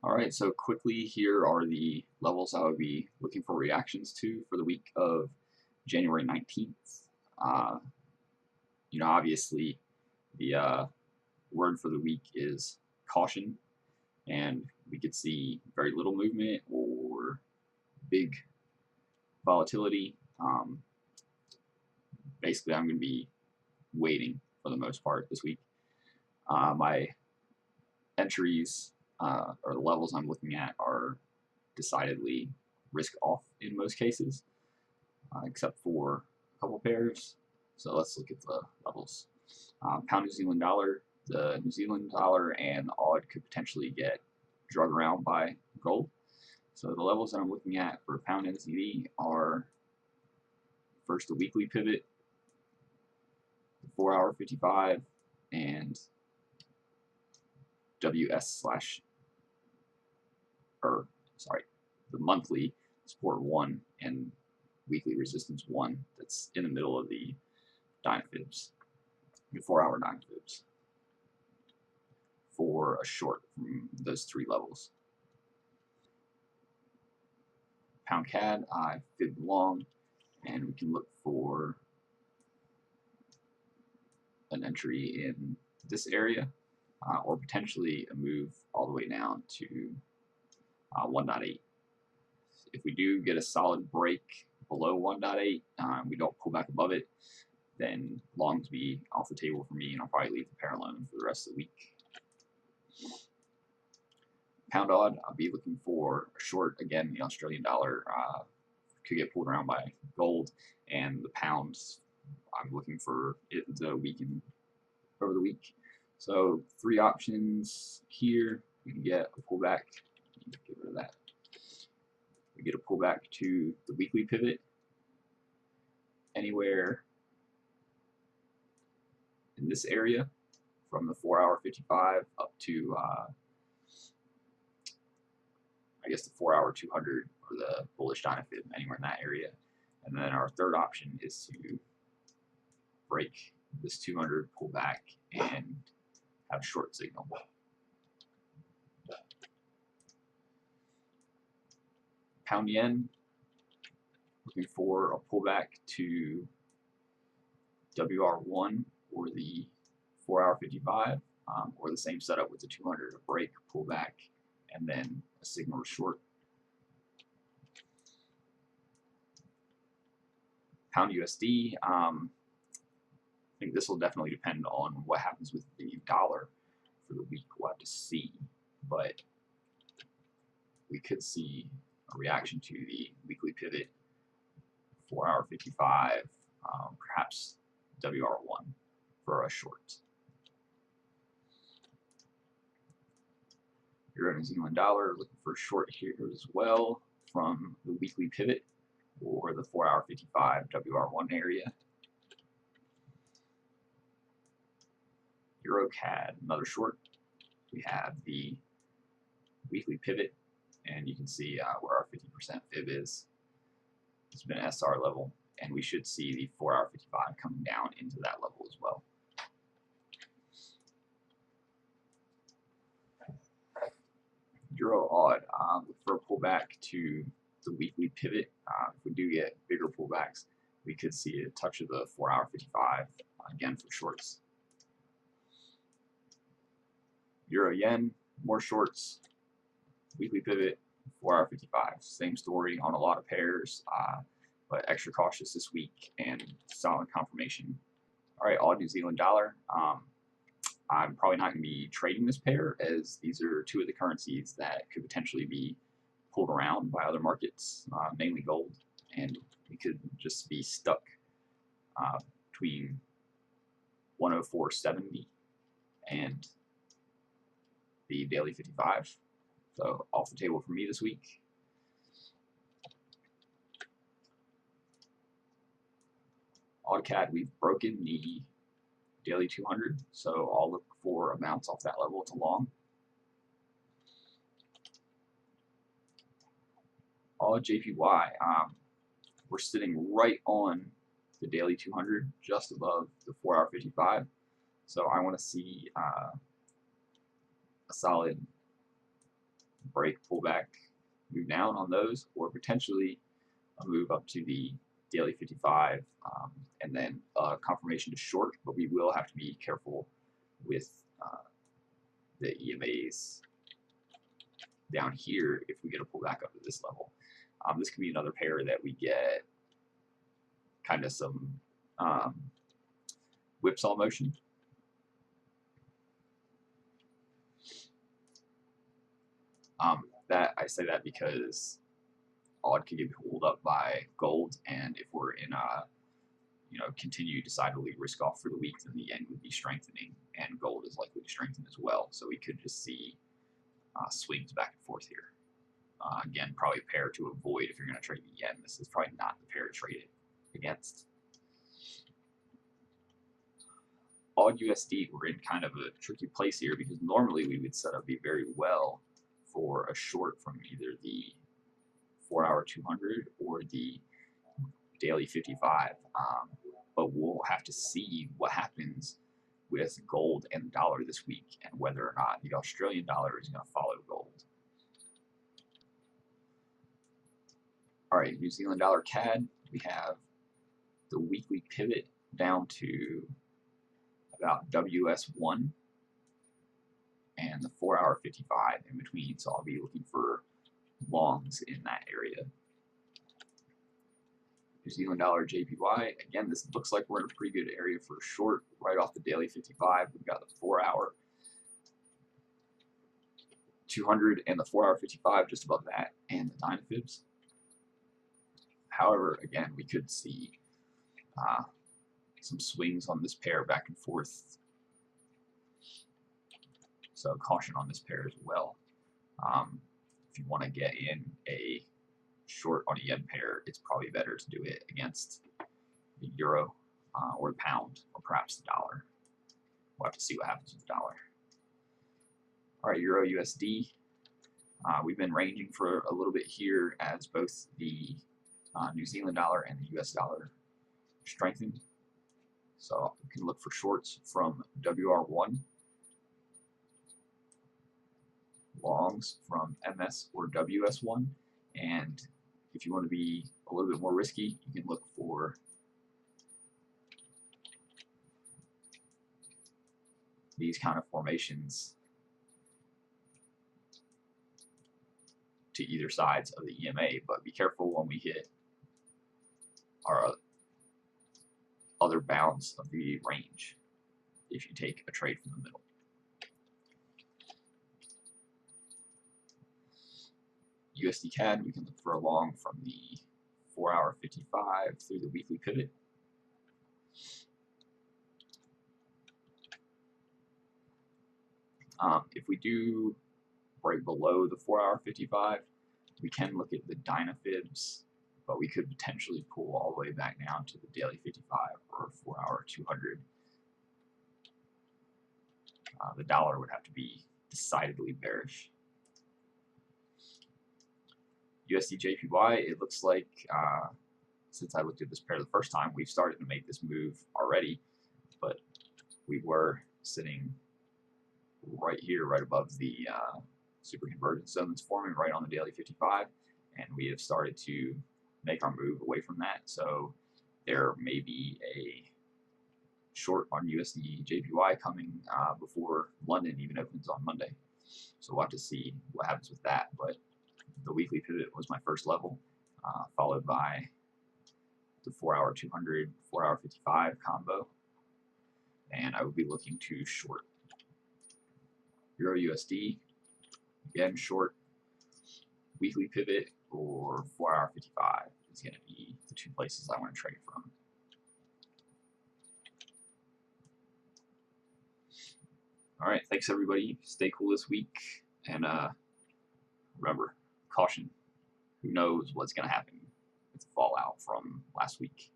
Alright, so quickly here are the levels I would be looking for reactions to for the week of January 19th. Uh, obviously, the word for the week is caution, and we could see very little movement or big volatility. Basically, I'm going to be waiting for the most part this week. My entries or the levels I'm looking at are decidedly risk off in most cases, except for a couple pairs. So let's look at the levels. Pound New Zealand dollar, the New Zealand dollar and AUD could potentially get drug around by gold. So the levels that I'm looking at for pound NZD are first the weekly pivot, the 4-hour 55, and the monthly support 1 and weekly resistance 1 that's in the middle of the Dynafibs, the 4-hour Dynafibs, for a short from those three levels. Pound CAD, I fibbed long, and we can look for an entry in this area, or potentially a move all the way down to 1.8. If we do get a solid break below 1.8, we don't pull back above it, then longs be off the table for me, and I'll probably leave the pair alone for the rest of the week. Pound AUD, I'll be looking for a short. Again, the Australian dollar could get pulled around by gold, and the pound, I'm looking for it to weaken over the week. So 3 options here. We can get a pullback. Get rid of that. We get a pullback to the weekly pivot anywhere in this area from the 4-hour 55 up to I guess the 4-hour 200 or the bullish Dynafib, anywhere in that area. And then our third option is to break this 200, pull back, and have a short signal. Pound yen, looking for a pullback to WR1 or the 4-hour 55, or the same setup with the 200, a break, pullback, and then a signal short. Pound USD, I think this will definitely depend on what happens with the dollar for the week. We'll have to see, but we could see a reaction to the weekly pivot, 4-hour 55, perhaps WR1 for a short. Euro New Zealand dollar, looking for a short here as well from the weekly pivot or the 4-hour 55 WR1 area. Euro CAD, another short. We have the weekly pivot, and you can see where our 50% fib is. It's been an SR level, and we should see the 4-hour 55 coming down into that level as well. Euro AUD, look for a pullback to the weekly pivot. If we do get bigger pullbacks, we could see a touch of the 4-hour 55 again for shorts. Euro yen, more shorts, weekly pivot, 4-hour 55. Same story on a lot of pairs, but extra cautious this week and solid confirmation. All right, AUD New Zealand dollar. I'm probably not going to be trading this pair, as these are two of the currencies that could potentially be pulled around by other markets, mainly gold, and we could just be stuck between 104.70 and the daily 55. So off the table for me this week. AuDCAD, we've broken the daily 200, so I'll look for a bounce off that level. It's a long. JPY, we're sitting right on the daily 200, just above the 4-hour 55. So I want to see a solid break, pullback, move down on those, or potentially a move up to the daily 55, and then confirmation to short. But we will have to be careful with the EMAs down here if we get a pullback up to this level. This could be another pair that we get kind of some whipsaw motion. That I say that because odd could get pulled up by gold, and if we're in a continue decidedly risk off for the week, then the yen would be strengthening, and gold is likely to strengthen as well. So we could just see swings back and forth here. Again, probably a pair to avoid if you're going to trade the yen. This is probably not the pair to trade it against. AUD USD, we're in kind of a tricky place here because normally we would set up very well for a short from either the 4-hour 200 or the daily 55. But we'll have to see what happens with gold and the dollar this week and whether or not the Australian dollar is going to follow gold. All right, New Zealand dollar CAD, we have the weekly pivot down to about WS1 and the 4-hour 55 in between, so I'll be looking for longs in that area. New Zealand dollar JPY, again, this looks like we're in a pretty good area for short right off the daily 55. We've got the 4-hour 200 and the 4-hour 55 just above that, and the Dynafibs. However, again, we could see some swings on this pair back and forth. So caution on this pair as well. If you want to get in a short on a yen pair, it's probably better to do it against the euro or the pound or perhaps the dollar. We'll have to see what happens with the dollar. All right, Euro USD. We've been ranging for a little bit here as both the New Zealand dollar and the US dollar strengthened. So you can look for shorts from WR1, longs from MS or WS1, and if you want to be a little bit more risky, you can look for these kind of formations to either sides of the EMA, but be careful when we hit our other bounds of the range if you take a trade from the middle. USD CAD, we can look for a long from the 4-hour 55 through the weekly pivot. If we do break below the 4-hour 55, we can look at the Dynafibs, but we could potentially pull all the way back down to the daily 55 or 4-hour 200. The dollar would have to be decidedly bearish. USD JPY, it looks like since I looked at this pair the first time, we've started to make this move already, but we were sitting right here, right above the super convergence zone that's forming right on the daily 55, and we have started to make our move away from that. So there may be a short on USD JPY coming before London even opens on Monday. So we'll have to see what happens with that. But the weekly pivot was my first level, followed by the 4-hour 200, 4-hour 55 combo, and I will be looking to short. Euro USD, again short, weekly pivot or 4-hour 55 is going to be the two places I want to trade from. All right, thanks everybody. Stay cool this week, and remember, caution. Who knows what's going to happen with the fallout from last week.